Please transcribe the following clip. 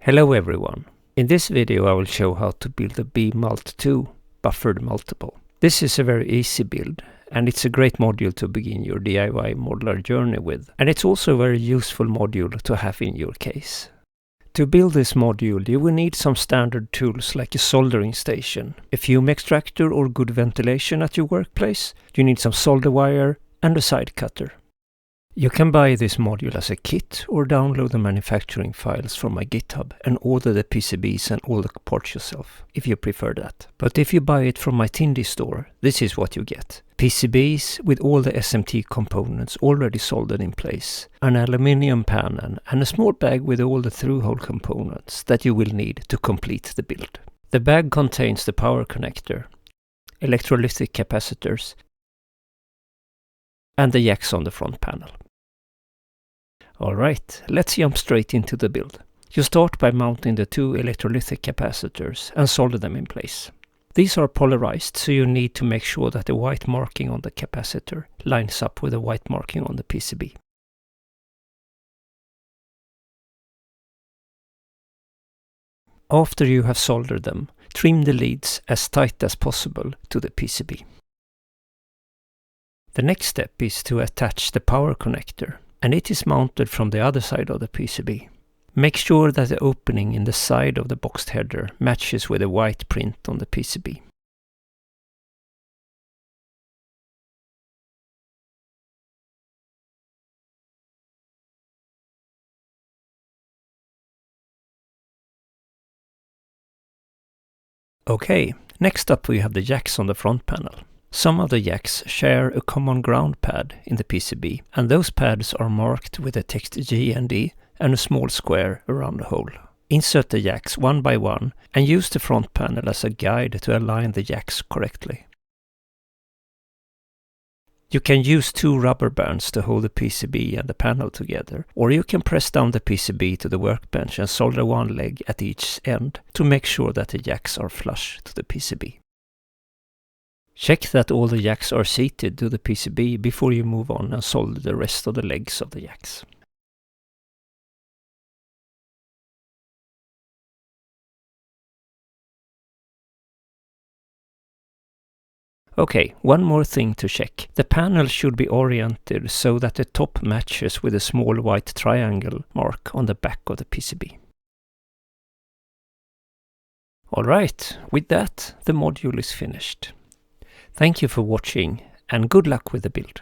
Hello everyone. In this video I will show how to build a Mult 2 buffered multiple. This is a very easy build and it's a great module to begin your DIY modular journey with. And it's also a very useful module to have in your case. To build this module you will need some standard tools like a soldering station, a fume extractor or good ventilation at your workplace. You need some solder wire and a side cutter. You can buy this module as a kit or download the manufacturing files from my GitHub and order the PCBs and all the parts yourself, if you prefer that. But if you buy it from my synthdiy store, this is what you get. PCBs with all the SMT components already soldered in place, an aluminium panel and a small bag with all the through-hole components that you will need to complete the build. The bag contains the power connector, electrolytic capacitors and the jacks on the front panel. Alright, let's jump straight into the build. You start by mounting the two electrolytic capacitors and solder them in place. These are polarized, so you need to make sure that the white marking on the capacitor lines up with the white marking on the PCB. After you have soldered them, trim the leads as tight as possible to the PCB. The next step is to attach the power connector, and it is mounted from the other side of the PCB. Make sure that the opening in the side of the boxed header matches with the white print on the PCB. Okay, next up we have the jacks on the front panel. Some of the jacks share a common ground pad in the PCB, and those pads are marked with the text G and D and a small square around the hole. Insert the jacks one by one and use the front panel as a guide to align the jacks correctly. You can use two rubber bands to hold the PCB and the panel together, or you can press down the PCB to the workbench and solder one leg at each end to make sure that the jacks are flush to the PCB. Check that all the jacks are seated to the PCB before you move on and solder the rest of the legs of the jacks. Okay, one more thing to check. The panel should be oriented so that the top matches with a small white triangle mark on the back of the PCB. Alright, with that the module is finished. Thank you for watching and good luck with the build.